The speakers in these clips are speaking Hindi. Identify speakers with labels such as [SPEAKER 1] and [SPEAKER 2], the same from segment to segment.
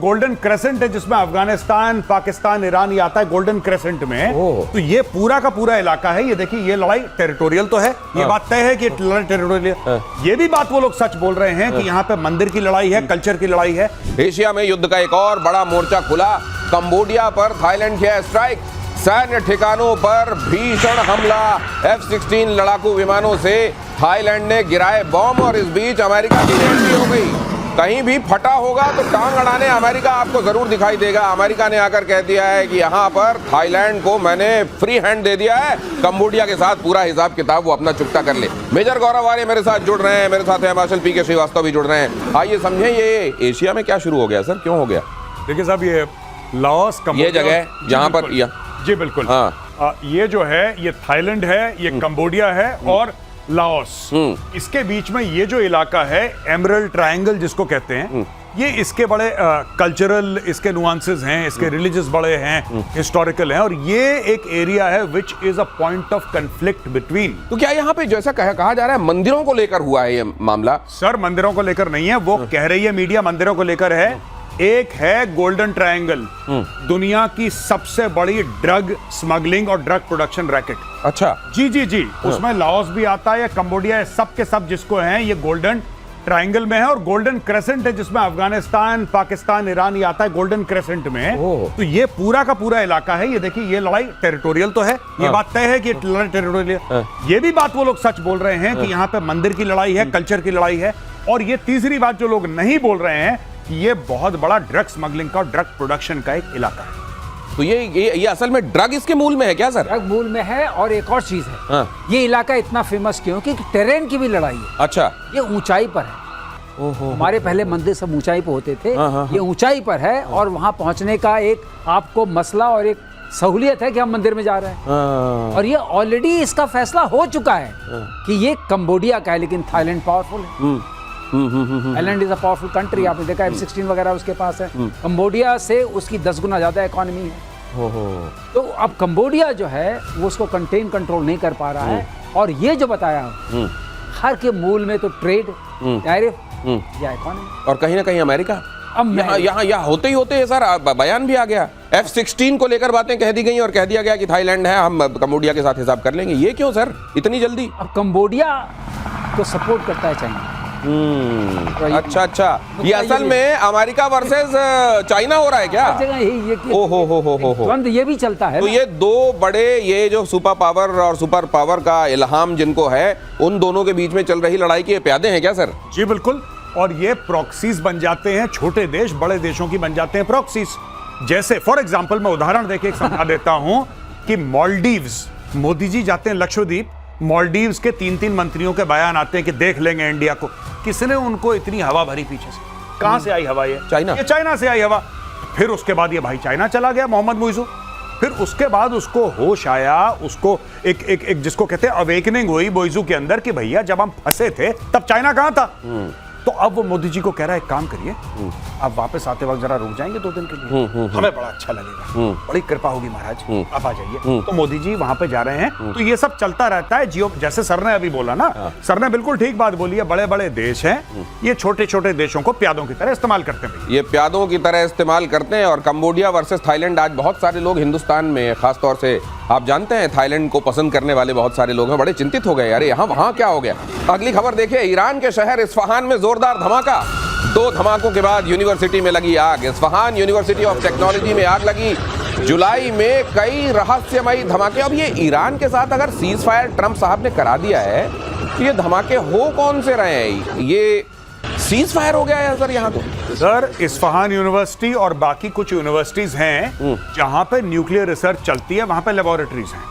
[SPEAKER 1] गोल्डन क्रेसेंट है जिसमें अफगानिस्तान, पाकिस्तान, ईरान ये आता है गोल्डन क्रेसेंट में। तो ये पूरा का पूरा इलाका है। ये देखिए, ये लड़ाई टेरिटोरियल तो है, ये बात तय है कि लड़ाई टेरिटोरियल। ये भी बात वो लोग सच बोल रहे हैं कि यहाँ पे मंदिर की लड़ाई है, कल्चर की लड़ाई है।
[SPEAKER 2] एशिया में युद्ध का एक और बड़ा मोर्चा खुला। कंबोडिया पर थाईलैंड किया स्ट्राइक। सैन्य ठिकानों पर भीषण हमला। F-16 लड़ाकू विमानों से थाईलैंड ने गिराए बॉम्ब और इस बीच अमेरिका की एंट्री हो गई। कहीं भी फटा होगा तो टांग अड़ाने अमेरिका आपको जरूर दिखाई देगा। अमेरिका ने आकर कह दिया है कि यहाँ पर थाईलैंड को मैंने फ्री हैंड दे दिया है, कंबोडिया के साथ पूरा हिसाब किताब वो अपना चुकता कर ले। मेजर गौरव आर्य मेरे साथ जुड़ रहे हैं, मेरे साथ हिमाचल पी के श्रीवास्तव भी जुड़ रहे हैं। आइए समझें ये एशिया में क्या शुरू हो गया सर, क्यों हो गया?
[SPEAKER 1] देखिए साहब, ये लाओस,
[SPEAKER 2] ये जगह जहाँ पर
[SPEAKER 1] जी बिल्कुल,
[SPEAKER 2] हाँ।
[SPEAKER 1] ये जो है ये थाईलैंड है, ये कंबोडिया है और लाओस। इसके बीच में ये जो इलाका है एमरल्ड ट्रायंगल जिसको कहते हैं, ये इसके बड़े कल्चरल इसके नुआंसेस हैं, इसके रिलीजियस बड़े हैं, हिस्टोरिकल हैं, और ये एक एरिया है which is a point of conflict between.
[SPEAKER 2] तो क्या यहाँ पे जैसा कहा जा रहा है मंदिरों को लेकर हुआ है ये मामला?
[SPEAKER 1] सर, मंदिरों को लेकर नहीं है, वो कह रही है मीडिया मंदिरों को लेकर है। एक है गोल्डन ट्रायंगल, दुनिया की सबसे बड़ी ड्रग स्मगलिंग और ड्रग प्रोडक्शन रैकेट।
[SPEAKER 2] अच्छा,
[SPEAKER 1] जी जी जी, उसमें लाओस भी आता है, कंबोडिया है, सब के सब जिसको हैं ये गोल्डन ट्रायंगल में है। और गोल्डन क्रेसेंट है जिसमें अफगानिस्तान, पाकिस्तान, ईरान ये आता है गोल्डन क्रेसेंट में। तो ये पूरा का पूरा इलाका है। ये देखिए, ये लड़ाई टेरिटोरियल तो है, ये बात तय है कि लड़ाई टेरिटोरियल। ये भी बात वो लोग सच बोल रहे हैं कि यहाँ पे मंदिर की लड़ाई है, कल्चर की लड़ाई है। और ये तीसरी बात जो लोग नहीं बोल रहे हैं कि ये बहुत बड़ा ड्रग स्मगलिंग का, ड्रग प्रोडक्शन का एक इलाका है।
[SPEAKER 2] तो ये असल में ड्रग इसके मूल में है क्या सर?
[SPEAKER 3] ड्रग मूल में है। और एक और चीज है, ये इलाका इतना फेमस क्यों? क्योंकि टेरेन की भी लड़ाई है।
[SPEAKER 2] अच्छा,
[SPEAKER 3] ये ऊंचाई पर है। हमारे पहले मंदिर सब ऊंचाई पर होते थे, ये ऊंचाई पर है और वहां पहुंचने का एक आपको मसला और एक सहूलियत है कि हम मंदिर में जा रहे हैं। और ये ऑलरेडी इसका फैसला हो चुका है कि ये कंबोडिया का है, लेकिन थाईलैंड पावरफुल है। Thailand is a powerful country, आपने देखा F-16 वगैरह उसके पास है। कंबोडिया से उसकी 10 गुना ज्यादा इकोनॉमी है। तो अब कंबोडिया जो है वो उसको कंट्रोल नहीं कर पा रहा है। और ये जो बताया हर के मूल में तो ट्रेड, टैरिफ या इकोनॉमी,
[SPEAKER 2] और कहीं ना कहीं अमेरिका। अब यहाँ होते ही होते सर बयान भी आ गया। F-16 को लेकर बातें कह दी गई और कह दिया गया कि थाईलैंड है, हम कंबोडिया के साथ हिसाब कर लेंगे। ये क्यों सर इतनी जल्दी?
[SPEAKER 3] अब कंबोडिया तो सपोर्ट करता है चाइना।
[SPEAKER 2] अच्छा, ये असल में अमेरिका वर्सेस चाइना हो रहा है क्या?
[SPEAKER 3] द्वंद्व ये भी चलता है।
[SPEAKER 2] तो ये दो बड़े, ये जो सुपर पावर और सुपर पावर का इल्हाम जिनको है, उन दोनों के बीच में चल रही लड़ाई के प्यादे हैं क्या सर?
[SPEAKER 1] जी बिल्कुल, और ये प्रॉक्सीज बन जाते हैं। छोटे देश बड़े देशों की बन जाते हैं प्रॉक्सीज। जैसे फॉर एग्जांपल मैं उदाहरण देके एक समझा देता हूं कि मालदीव्स, मोदी जी जाते हैं लक्षद्वीप, मालदीव्स के 3-3 मंत्रियों के बयान आते हैं कि देख लेंगे इंडिया को। किसने उनको इतनी हवा भरी पीछे से? कहां से आई हवा? ये चाइना से आई हवा। फिर उसके बाद ये भाई चाइना चला गया, मोहम्मद मुइज़ू। फिर उसके बाद उसको होश आया, उसको एक जिसको कहते हैं अवेकनिंग हुई मुइज़ू के अंदर कि भैया जब हम फंसे थे तब चाइना कहां था। तो अब वो मोदी जी को कह रहा है एक काम करिए, आप वापस आते वक्त जरा रुक जाएंगे 2 दिन के लिए, हमें बड़ा अच्छा लगेगा, बड़ी कृपा होगी महाराज, आप आ जाइए। तो मोदी जी वहां पे जा रहे हैं। तो ये सब चलता रहता है। जियो, जैसे सर ने अभी बोला ना, सर ने बिल्कुल ठीक बात बोली है। बड़े बड़े देश हैं, ये छोटे छोटे देशों को प्यादों की तरह इस्तेमाल करते हैं।
[SPEAKER 2] ये प्यादों की तरह इस्तेमाल करते हैं। और कंबोडिया वर्सेस थाईलैंड, आज बहुत सारे लोग हिंदुस्तान में, खासतौर से आप जानते हैं थाईलैंड को पसंद करने वाले बहुत सारे लोग हैं, बड़े चिंतित हो गए, अरे यहाँ वहां क्या हो गया। अगली खबर देखिए, ईरान के शहर इस्फहान में जोरदार धमाका। 2 धमाकों के बाद यूनिवर्सिटी में लगी आग। इस्फहान यूनिवर्सिटी ऑफ टेक्नोलॉजी में आग लगी। जुलाई में कई रहस्यमयी धमाके। अब ये ईरान के साथ अगर सीज फायर ट्रंप साहब ने करा दिया है तो ये धमाके हो कौन से रहे हैं? ये सीज फायर हो गया है सर यहाँ तो?
[SPEAKER 1] सर, इस्फहान यूनिवर्सिटी और बाकी कुछ यूनिवर्सिटीज हैं जहां पे न्यूक्लियर रिसर्च चलती है, वहां पे लेबोरेटरीज हैं।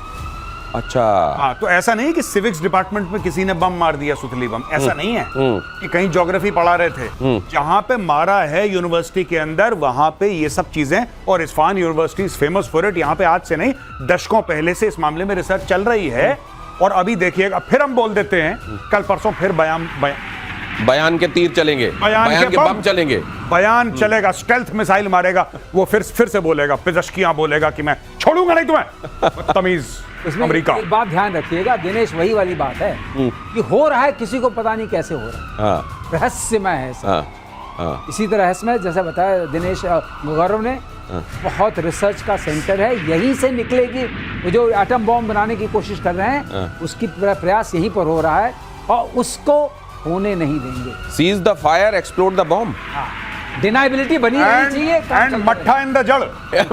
[SPEAKER 2] अच्छा,
[SPEAKER 1] हाँ, तो ऐसा नहीं कि सिविक्स डिपार्टमेंट में किसी ने बम मार दिया, सुतली बम, ऐसा नहीं है कि कहीं ज्योग्राफी पढ़ा रहे थे। जहां पे मारा है यूनिवर्सिटी के अंदर, वहां पे ये सब चीजें। और Isfahan university is famous for it. यहाँ पे आज से नहीं, दशकों पहले से इस मामले में रिसर्च चल रही है। और अभी देखिएगा, फिर हम बोल देते हैं, कल परसों फिर
[SPEAKER 2] बयान के तीर चलेंगे, बयान के बम चलेंगे,
[SPEAKER 1] बयान चलेगा, स्टेल्थ मिसाइल मारेगा, वो फिर से बोलेगा, पिज़श्कियां बोलेगा कि मैं छोड़ूंगा नहीं तुम्हें, तमीज अमेरिका।
[SPEAKER 3] एक बात ध्यान रखिएगा दिनेश, वही वाली बात है कि हो रहा है, किसी को पता नहीं कैसे हो रहा है, रहस्यमय है सब।
[SPEAKER 2] हाँ।
[SPEAKER 3] इसी तरह इसमें जैसे बताया दिनेश गौरव ने, बहुत रिसर्च का सेंटर है, यहीं से निकलेगी। वो जो एटम बॉम्ब बनाने की कोशिश कर रहे हैं उसकी प्रयास यहीं पर हो रहा है और उसको होने नहीं देंगे।
[SPEAKER 2] Cease the fire, explode the bomb.
[SPEAKER 3] Deniability बनी रहनी चाहिए।
[SPEAKER 1] एंड मट्ठा इन द जड़।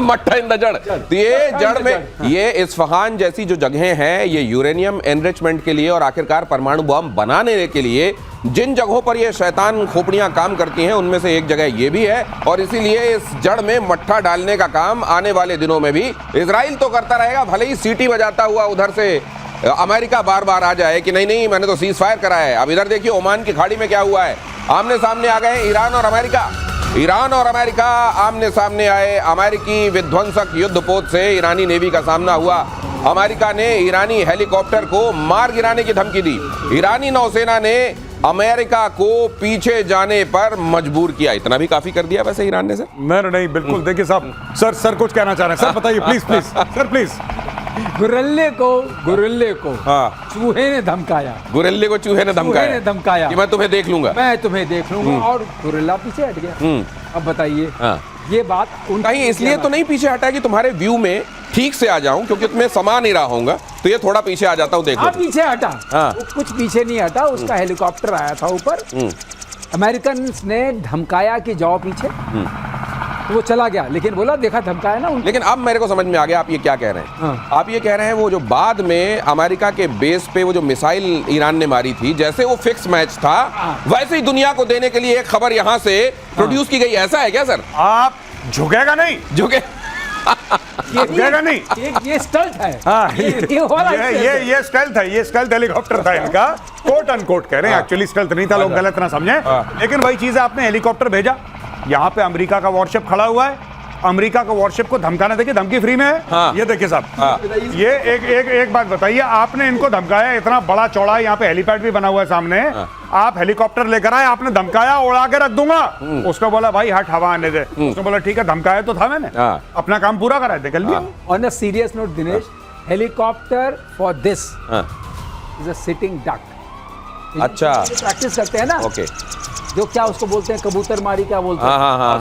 [SPEAKER 2] मट्ठा इन द जड़। तो ये जड़ में, ये इस्फहान जैसी जो जगहें हैं, ये यूरेनियम एनरिचमेंट के लिए और आखिरकार परमाणु बम बनाने के लिए जिन जगहों पर ये शैतान खोपड़ियां काम करती हैं उनमें से एक जगह ये भी है। और इसीलिए इस जड़ में मट्ठा डालने का काम आने वाले दिनों में भी इजराइल तो करता रहेगा, भले ही सीटी बजाता हुआ उधर से अमेरिका बार बार आ जाए कि नहीं नहीं मैंने तो सीज फायर करा है। अब इधर देखिए ओमान की खाड़ी में क्या हुआ है, आमने सामने आ गए ईरान और अमेरिका। ईरान और अमेरिका आमने सामने आए। अमेरिकी विध्वंसक युद्धपोत से ईरानी नेवी का सामना हुआ। अमेरिका ने ईरानी हेलीकॉप्टर को मार गिराने की धमकी दी। ईरानी नौसेना ने अमेरिका को पीछे जाने पर मजबूर किया। इतना भी काफी कर दिया वैसे ईरान ने सर।
[SPEAKER 1] नहीं बिल्कुल। देखिए साहब, सर कुछ कहना चाह रहे हैं। सर बताइए प्लीज सर प्लीज।
[SPEAKER 3] गुरिल्ले को
[SPEAKER 2] हाँ,
[SPEAKER 3] चूहे ने धमकाया।
[SPEAKER 2] गुरिल्ले को चूहे ने धमकाया कि मैं तुम्हें देख लूंगा,
[SPEAKER 3] और गुरिल्ला पीछे हट गया। अब बताइए,
[SPEAKER 2] हाँ।
[SPEAKER 3] ये बात
[SPEAKER 2] कहीं इसलिए तो नहीं पीछे हटा कि तुम्हारे व्यू में ठीक से आ जाऊं, क्योंकि तुम्हें समा नहीं रहा होऊंगा तो ये थोड़ा पीछे आ जाता हूं। देख लो
[SPEAKER 3] पीछे हटा।
[SPEAKER 2] हाँ।
[SPEAKER 3] वो कुछ पीछे नहीं हटा, उसका हेलीकॉप्टर आया था ऊपर। अमेरिकन ने धमकाया कि जाओ पीछे, तो वो चला गया, लेकिन बोला देखा धमकाया ना उनको।
[SPEAKER 2] लेकिन अब मेरे को समझ में आ गया आप ये क्या कह रहे हैं।
[SPEAKER 3] हाँ।
[SPEAKER 2] आप ये कह रहे हैं वो जो बाद में अमेरिका के बेस पे वो जो मिसाइल ईरान ने मारी थी, जैसे वो फिक्स मैच था, वैसे ही दुनिया को देने के लिए एक खबर यहाँ से प्रोड्यूस की गई। ऐसा है क्या सर?
[SPEAKER 1] आप झुकेगा नहीं, झुकेगा नहीं।
[SPEAKER 3] ये स्टंट है।
[SPEAKER 1] हाँ,
[SPEAKER 3] ये
[SPEAKER 1] स्टेल्थ है, ये स्टेल्थ हेलीकॉप्टर था इनका, कोट अनकोट कह रहे हैं। एक्चुअली स्टेल्थ नहीं था, लोग गलत ना समझे। लेकिन वही चीज है, आपने हेलीकॉप्टर भेजा, यहाँ पे अमेरिका का वॉरशिप खड़ा हुआ है। अमेरिका का वॉरशिप को धमकाना, देखिए धमकी फ्री में है।
[SPEAKER 2] हाँ।
[SPEAKER 1] ये देखिए साहब, ये एक बात बताइए, आपने इनको धमकाया, इतना बड़ा चौड़ा यहाँ पे हेलीपैड भी बना हुआ है सामने। आप हेलीकॉप्टर लेकर आए, आपने धमकाया उड़ा के रख दूंगा। उसको बोला भाई हट, हवा आने दे। उसने बोला ठीक है, धमकाया तो था मैंने, अपना काम पूरा करा दे कर लिया।
[SPEAKER 3] On a serious note Dinesh, helicopter for this is a sitting duck.
[SPEAKER 2] अच्छा,
[SPEAKER 3] प्रैक्टिस करते हैं ना।
[SPEAKER 2] ओके।
[SPEAKER 3] जो क्या उसको बोलते हैं, कबूतर मारी क्या बोलते हैं?
[SPEAKER 2] हाँ।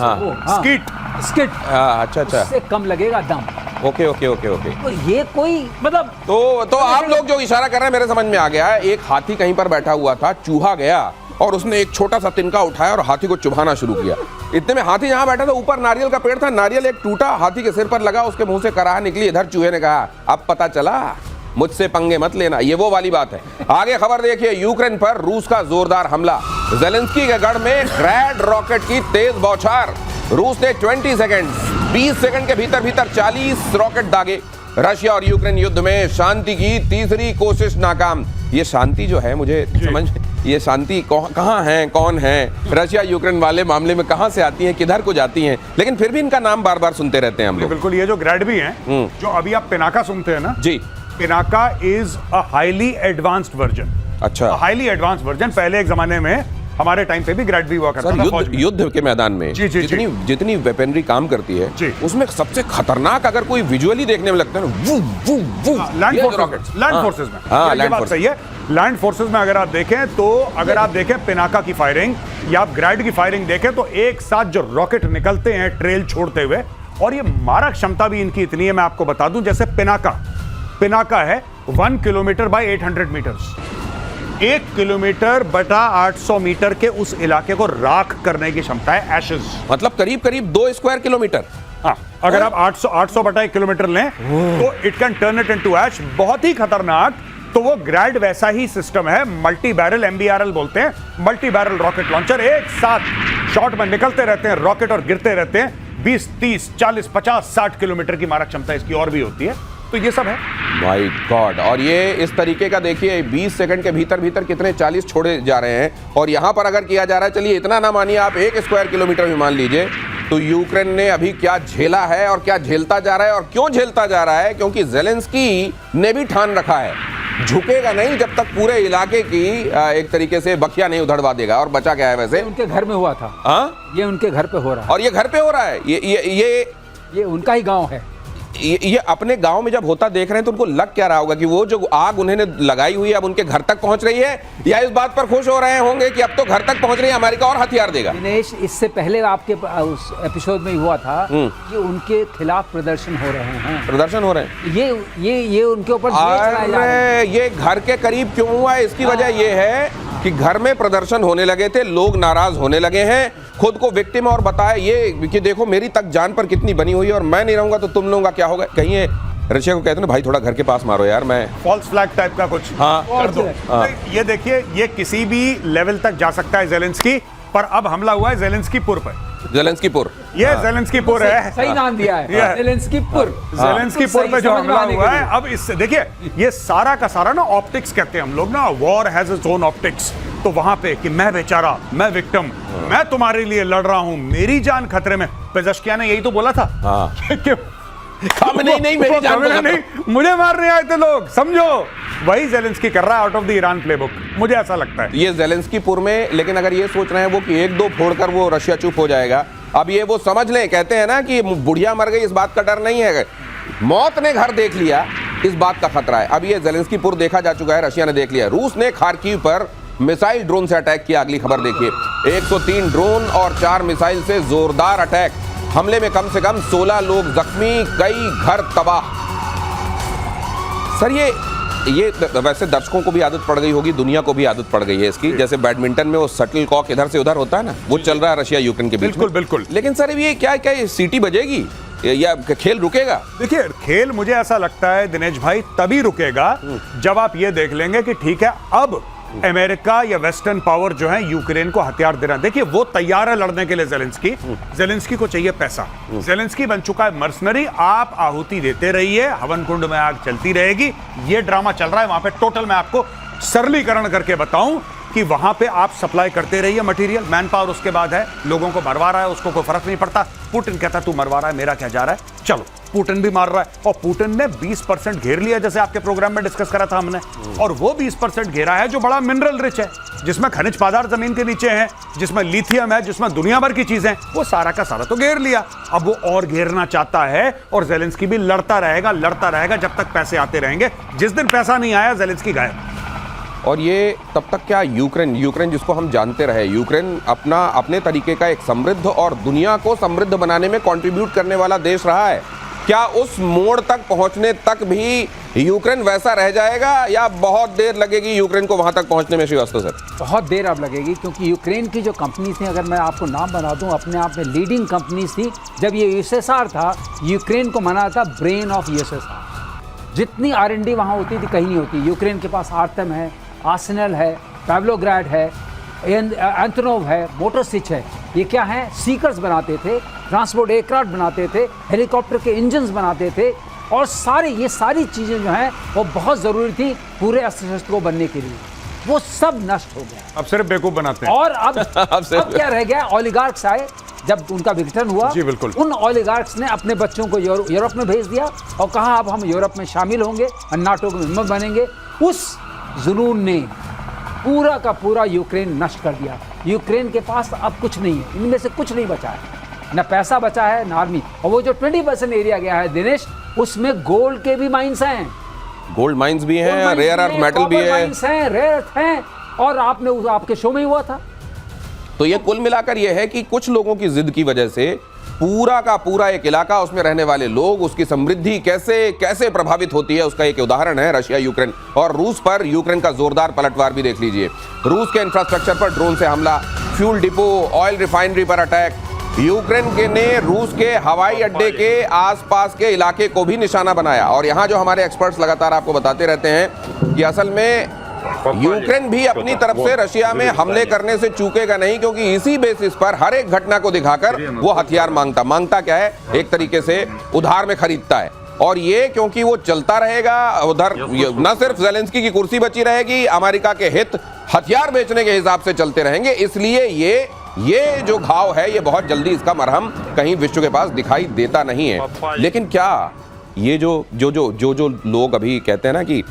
[SPEAKER 3] स्किट।
[SPEAKER 2] अच्छा।
[SPEAKER 3] उससे कम लगेगा दम।
[SPEAKER 2] ओके।
[SPEAKER 3] तो ये कोई मतलब
[SPEAKER 2] तो आप लोग जो इशारा कर रहे हैं मेरे समझ में आ गया है। एक हाथी कहीं पर बैठा हुआ था, चूहा गया और उसने एक छोटा सा तिनका उठाया और हाथी को चुभाना शुरू किया। इतने में हाथी जहां बैठा था, ऊपर नारियल का पेड़ था, नारियल एक टूटा, हाथी के सिर पर लगा, उसके मुंह से कराह निकली। इधर चूहे ने कहा अब पता चला, मुझसे पंगे मत लेना। ये वो वाली बात है। आगे खबर देखिए, यूक्रेन पर रूस का जोरदार हमला। जेलेंस्की के गढ़ में ग्रैड रॉकेट की तेज बौछार। रूस ने 20 सेकंड के भीतर 40 रॉकेट दागे। रशिया और यूक्रेन युद्ध में शांति की तीसरी कोशिश नाकाम। ये शांति जो है, मुझे समझ, ये शांति कहाँ है, कौन है? रशिया यूक्रेन वाले मामले में कहाँ से आती है, किधर को जाती हैं? लेकिन फिर भी इनका नाम बार बार सुनते रहते हैं हम लोग।
[SPEAKER 1] बिल्कुल, ये जो ग्रैड भी हैं, जो अभी आप पिनाका सुनते हैं ना
[SPEAKER 2] जी,
[SPEAKER 1] Pinaka is a highly advanced version.
[SPEAKER 2] अच्छा,
[SPEAKER 1] हाईली एडवांस्ड वर्जन। पहले एक जमाने में हमारे टाइम पे भी ग्रैड भी हुआ करता था।
[SPEAKER 2] युद्ध के मैदान में जितनी वेपनरी काम करती है, उसमें सबसे खतरनाक अगर कोई विजुअली देखने में लगता है ना,
[SPEAKER 1] लैंड फोर्सेस में। हाँ, ये बात सही है। लैंड फोर्सेस में अगर आप देखें तो, अगर आप देखें पिनाका की फायरिंग या आप ग्रैड की फायरिंग देखें तो एक साथ जो रॉकेट निकलते हैं ट्रेल छोड़ते हुए, और ये मारक क्षमता भी इनकी इतनी है, मैं आपको बता दूं। जैसे पिनाका है 1 किलोमीटर बाय 800 मीटर्स, 1 किलोमीटर बटा 800 मीटर के उस इलाके को राख करने की क्षमता है। एशेस
[SPEAKER 2] मतलब करीब 2 स्क्वायर किलोमीटर।
[SPEAKER 1] हाँ, अगर आप 800 बटा 1 किलोमीटर लें तो it can turn it into ash. बहुत ही खतरनाक। तो वो ग्रैड वैसा ही सिस्टम है, मल्टी बैरल, MBRL बोलते हैं, मल्टी बैरल रॉकेट लॉन्चर। एक साथ शॉट में निकलते रहते हैं रॉकेट और गिरते रहते हैं। 20, 30, 40, 50, 60 किलोमीटर की मारक क्षमता इसकी और भी होती है। तो ये सब है।
[SPEAKER 2] My God. और ये इस तरीके का देखिए, 20 सेकंड के भीतर कितने 40 छोड़े जा रहे हैं। और यहां पर अगर किया जा रहा है, चलिए इतना ना मानिए आप, 1 स्क्वायर किलोमीटर भी मान लीजिए, तो यूक्रेन ने अभी क्या झेला है और क्या झेलता जा रहा है। और क्यों झेलता जा रहा है? क्योंकि जेलेंस्की ने भी ठान रखा है, झुकेगा नहीं जब तक पूरे इलाके की एक तरीके से बखिया नहीं उधड़वा देगा। और बचा क्या है वैसे?
[SPEAKER 3] उनके घर में हुआ था।
[SPEAKER 2] ये
[SPEAKER 3] उनके घर पे हो रहा है।
[SPEAKER 2] और ये घर पे हो रहा है, ये
[SPEAKER 3] उनका ही गांव है।
[SPEAKER 2] ये अपने गांव में जब होता देख रहे हैं तो उनको लग क्या रहा होगा कि वो जो आग उन्होंने लगाई हुई है अब उनके घर तक पहुंच रही है, या इस बात पर खुश हो रहे होंगे कि अब तो घर तक पहुंच रही है, अमेरिका और हथियार देगा?
[SPEAKER 3] दिनेश, इससे पहले आपके उस एपिसोड में हुआ था कि उनके खिलाफ प्रदर्शन हो रहे हैं।
[SPEAKER 2] प्रदर्शन हो रहे हैं,
[SPEAKER 3] ये उनके ऊपर
[SPEAKER 2] अरे ये घर के करीब क्यों हुआ है? इसकी वजह ये है कि घर में प्रदर्शन होने लगे थे, लोग नाराज होने लगे हैं, खुद को विक्टिम और बताया ये कि देखो मेरी तक जान पर कितनी बनी हुई है और मैं नहीं रहूंगा तो तुम लोगों का क्या होगा। कहीं ये रशिया को कहते हैं ना, भाई थोड़ा घर के पास मारो यार, मैं
[SPEAKER 1] फॉल्स फ्लैग टाइप का कुछ
[SPEAKER 2] हाँ
[SPEAKER 1] कर दो।
[SPEAKER 2] हाँ।
[SPEAKER 1] ये देखिए, ये किसी भी लेवल तक जा सकता है ज़ेलेंस्की, पर अब हमला हुआ है ज़ेलेंस्कीपुर पर।
[SPEAKER 2] ज़ेलेंस्कीपुर,
[SPEAKER 1] ये ज़ेलेंस्कीपुर है,
[SPEAKER 3] सही नाम दिया है, ज़ेलेंस्कीपुर।
[SPEAKER 1] ज़ेलेंस्कीपुर पे जो हमला हुआ है, अब इससे देखिए ये सारा का सारा ना ऑप्टिक्स कहते हैं हम लोग ना, war has its own optics. तो वहां पे कि मैं बेचारा, मैं विक्टिम, मैं तुम्हारे लिए लड़ रहा हूं, मेरी जान खतरे में। पेजेश्कियान ने यही तो बोला था कि
[SPEAKER 2] नहीं मेरी जान
[SPEAKER 1] नहीं, मुझे मारने आए थे लोग, समझो। वही ज़ेलेंस्की कर रहा है out of the Iran playbook, मुझे ऐसा लगता है।
[SPEAKER 2] ये ज़ेलेंस्कीपुर में, लेकिन अगर ये सोच रहे हैं वो कि एक दो फोड़कर वो रशिया चुप हो जाएगा, अब ये वो समझ लें, कहते हैं ना कि बुढ़िया मर गई, इस बात का डर नहीं है, मौत ने घर देख लिया, इस बात का खतरा है। अब ये ज़ेलेंस्कीपुर देखा जा चुका है, रशिया ने देख लिया। रूस ने खार्किव पर मिसाइल ड्रोन से अटैक किया। अगली खबर देखिए, 103 ड्रोन और 4 मिसाइल से जोरदार अटैक। हमले में कम से कम 16 लोग जख्मी, कई घर तबाह। सर ये वैसे दर्शकों को भी आदत पड़ गई होगी, दुनिया को भी आदत पड़ गई है इसकी। जैसे बैडमिंटन में वो शटल कॉक इधर से उधर होता है ना, वो चल रहा है रशिया यूक्रेन के बीच में।
[SPEAKER 1] बिल्कुल।
[SPEAKER 2] लेकिन सर ये क्या सीटी बजेगी या खेल रुकेगा?
[SPEAKER 1] देखिए, खेल मुझे ऐसा लगता है दिनेश भाई तभी रुकेगा जब आप ये देख लेंगे कि ठीक है, अब अमेरिका या वेस्टर्न पावर जो है यूक्रेन को हथियार दे रहा है। देखिए, वो तैयार है लड़ने के लिए। ज़ेलेंस्की को चाहिए पैसा। ज़ेलेंस्की बन चुका है मर्सनरी। आप आहुति देते रहिए, हवन कुंड में आग चलती रहेगी। ये ड्रामा चल रहा है वहां पे। टोटल मैं आपको सरलीकरण करके बताऊं कि वहां पे आप सप्लाई करते रहिए मटेरियल, मैन पावर उसके बाद है, लोगों को मरवा रहा है, उसको कोई फर्क नहीं पड़ता। पुतिन कहता है तू मरवा रहा है, मेरा क्या जा रहा है, चलो पुतिन भी मार रहा है। और पुतिन ने 20% घेर लिया, जैसे आपके प्रोग्राम में डिस्कस करा था हमने। और वो 20% घेरा है जो बड़ा मिनरल रिच है, जिसमें खनिज पदार्थ जमीन के नीचे हैं, जिसमें लिथियम है, जिसमें दुनिया भर की चीजें, वो सारा का सारा तो घेर लिया। अब वो और घेरना चाहता है, और ज़ेलेंस्की भी लड़ता रहेगा जब तक पैसे आते रहेंगे। जिस दिन पैसा नहीं आया, ज़ेलेंस्की गायब।
[SPEAKER 2] और ये तब तक क्या, यूक्रेन जिसको हम जानते रहे, यूक्रेन अपने तरीके का एक समृद्ध और दुनिया को समृद्ध बनाने में कंट्रीब्यूट करने वाला देश रहा है। क्या उस मोड़ तक पहुंचने तक भी यूक्रेन वैसा रह जाएगा, या बहुत देर लगेगी यूक्रेन को वहां तक पहुंचने में? श्रीवास्तव सर,
[SPEAKER 3] बहुत देर अब लगेगी, क्योंकि यूक्रेन की जो कंपनी थी, अगर मैं आपको नाम बता दूं, अपने आप में लीडिंग कंपनीज थी। जब ये यूएसएसआर था, यूक्रेन को माना था ब्रेन ऑफ यूएसएसआर। जितनी R&D वहाँ होती थी कहीं नहीं होती। यूक्रेन के पास आर्टम है, आर्सेनल है, पैवलोग्राड है, एंथनोव है, मोटरसिच है। ये क्या है? सीकर्स बनाते थे, ट्रांसपोर्ट एयरक्राफ्ट बनाते थे, हेलीकॉप्टर के इंजन्स बनाते थे, और ये सारी चीज़ें जो हैं वो बहुत ज़रूरी थी पूरे अस्त्र शस्त्र को बनने के लिए। वो सब नष्ट हो गया,
[SPEAKER 1] अब सिर्फ बेवकूफ बनाते हैं।
[SPEAKER 3] और अब क्या रह गया? ओलिगार्क्स आए, जब उनका विघटन हुआ,
[SPEAKER 1] जी बिल्कुल,
[SPEAKER 3] उन ओलिगार्क्स ने अपने बच्चों को यूरोप में भेज दिया और कहा अब हम यूरोप में शामिल होंगे और नाटो के मेंबर बनेंगे। उस जुनून ने पूरा का पूरा यूक्रेन नष्ट कर दिया। यूक्रेन के पास अब कुछ नहीं है, इनमें से कुछ नहीं बचा है, न पैसा बचा है न आर्मी। और वो जो 20% एरिया गया है दिनेश, उसमें गोल्ड के भी माइंस हैं,
[SPEAKER 2] गोल्ड माइंस भी हैं, रेयर अर्थ मेटल भी है,
[SPEAKER 3] रेयर अर्थ हैं, और आपके शो में हुआ था।
[SPEAKER 2] तो ये कुल मिलाकर ये है कि कुछ लोगों की जिद की वजह से पूरा का पूरा एक इलाका, उसमें रहने वाले लोग, उसकी समृद्धि कैसे प्रभावित होती है, उसका एक उदाहरण है रशिया यूक्रेन। और रूस पर यूक्रेन का जोरदार पलटवार भी देख लीजिए। रूस के इंफ्रास्ट्रक्चर पर ड्रोन से हमला, फ्यूल डिपो, ऑयल रिफाइनरी पर अटैक। यूक्रेन ने रूस के हवाई अड्डे के आसपास के इलाके को भी निशाना बनाया। और यहाँ जो हमारे एक्सपर्ट्स लगातार आपको बताते रहते हैं कि असल में यूक्रेन भी अपनी तरफ से रशिया में हमले करने से चूकेगा नहीं, क्योंकि इसी बेसिस पर हर एक घटना को दिखाकर वो हथियार मांगता क्या है, एक तरीके से उधार में खरीदता है। और ये क्योंकि वो चलता रहेगा उधर, न सिर्फ ज़ेलेंस्की की कुर्सी बची रहेगी, अमेरिका के हित हथियार बेचने के हिसाब से चलते रहेंगे। इसलिए ये जो घाव है, ये बहुत जल्दी इसका मरहम कहीं विश्व के पास दिखाई देता नहीं है। लेकिन क्या ये जो लोग अभी कहते हैं ना कि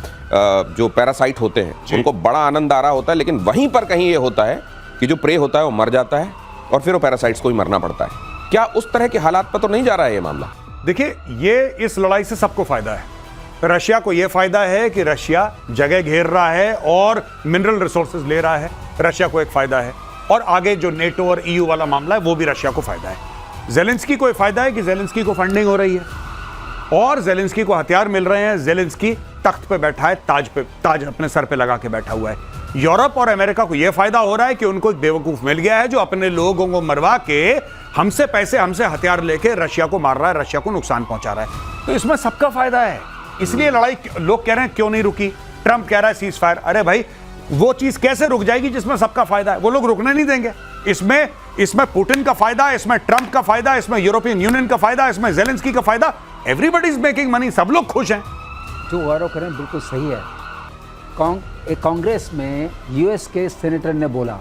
[SPEAKER 2] जो पैरासाइट होते हैं, उनको बड़ा आनंद आ रहा होता है, लेकिन वहीं पर कहीं ये होता है कि जो प्रे होता है वो मर जाता है और फिर वो पैरासाइट्स को ही मरना पड़ता है। क्या उस तरह के हालात पर तो नहीं जा रहा है ये मामला?
[SPEAKER 1] देखिए, ये इस लड़ाई से सबको फायदा है। रशिया को यह फायदा है कि रशिया जगह घेर रहा है और मिनरल रिसोर्सेज ले रहा है, रशिया को एक फायदा है। और आगे जो नेटो और ईयू वाला मामला है वो भी रशिया को फायदा है। जेलेंस्की को फायदा है कि जेलेंस्की को फंडिंग हो रही है और जेलेंस्की को हथियार मिल रहे हैं। जेलेंस्की तख्त पे बैठा है, ताज अपने सर पे लगा के बैठा हुआ है। यूरोप और अमेरिका को यह फायदा हो रहा है कि उनको एक बेवकूफ मिल गया है जो अपने लोगों को मरवा के हमसे पैसे, हमसे हथियार लेके रशिया को मार रहा है, रशिया को नुकसान पहुंचा रहा है। तो इसमें सबका फायदा है। इसलिए लड़ाई, लोग कह रहे हैं क्यों नहीं रुकी, ट्रंप कह रहा है सीज फायर। अरे भाई, वो चीज कैसे रुक जाएगी जिसमें सबका फायदा है? वो लोग रुकने नहीं देंगे। इसमें पुतिन का फायदा है, इसमें ट्रंप का फायदा है, इसमें यूरोपियन यूनियन का फायदा है, इसमें जेलेंस्की का फायदा। एवरीबडी इज मेकिंग मनी, सब लोग खुश हैं।
[SPEAKER 3] जो गौरव करें बिल्कुल सही है। एक कांग्रेस में यूएस के सेनेटर ने बोला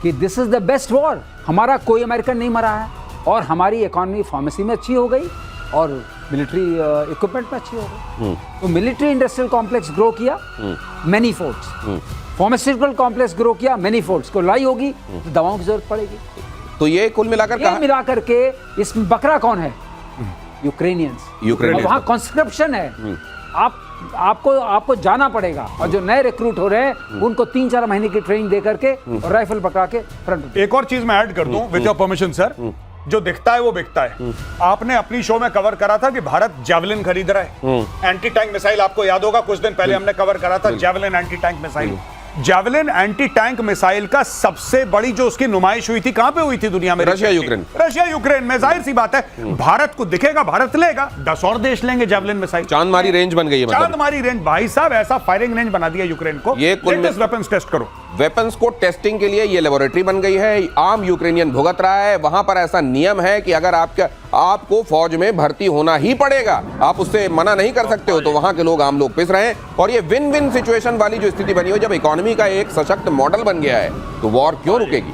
[SPEAKER 3] कि this is the best war, हमारा कोई अमेरिकन नहीं मरा है और हमारी इकोनॉमी फार्मेसी में अच्छी हो गई और मिलिट्री इक्विपमेंट में अच्छी हो गई। तो मिलिट्री इंडस्ट्रियल कॉम्प्लेक्स ग्रो किया many folds, pharmaceutical complex grow किया मैनी फोल्ड्स। को लड़ाई होगी तो दवाओं की जरूरत पड़ेगी।
[SPEAKER 2] तो ये कुल मिलाकर
[SPEAKER 3] के इसमें बकरा कौन है? यूक्रेनियंस। वहाँ कॉन्स्क्रिप्शन है। आपको जाना पड़ेगा और जो नए रिक्रूट हो रहे हैं उनको 3-4 महीने की ट्रेनिंग दे करके और राइफल पकड़ा के फ्रंट।
[SPEAKER 1] एक और चीज मैं ऐड कर दूं विद योर परमिशन सर, जो दिखता है वो बिकता है। आपने अपनी शो में कवर करा था कि भारत जैवलिन खरीद रहा है, एंटी टैंक मिसाइल। आपको याद होगा कुछ दिन पहले हमने कवर करा था javelin anti tank missile. Javelin anti tank missile का सबसे बड़ी जो उसकी नुमाइश हुई थी, कहां पे हुई थी दुनिया में?
[SPEAKER 2] रशिया यूक्रेन
[SPEAKER 1] में। जाहिर सी बात है, भारत को दिखेगा, भारत लेगा, 10 और देश लेंगे जैवलिन मिसाइल।
[SPEAKER 2] चांदमारी रेंज बन गई है।
[SPEAKER 1] चांदमारी रेंज भाई साहब, ऐसा फायरिंग रेंज बना दिया यूक्रेन को।
[SPEAKER 2] ये
[SPEAKER 1] वेपन्स टेस्ट करो।
[SPEAKER 2] वेपन्स को टेस्टिंग के लिए ये लेबोरेटरी बन गई है। आम यूक्रेनियन भुगत रहा है। वहां पर ऐसा नियम है कि अगर आपको फौज में भर्ती होना ही पड़ेगा, आप उससे मना नहीं कर सकते हो। तो वहां के लोग, आम लोग पिस रहे हैं और ये विन विन सिचुएशन वाली जो स्थिति बनी हो, जब इकोनॉमी का एक सशक्त मॉडल बन गया है, तो वॉर क्यों रुकेगी?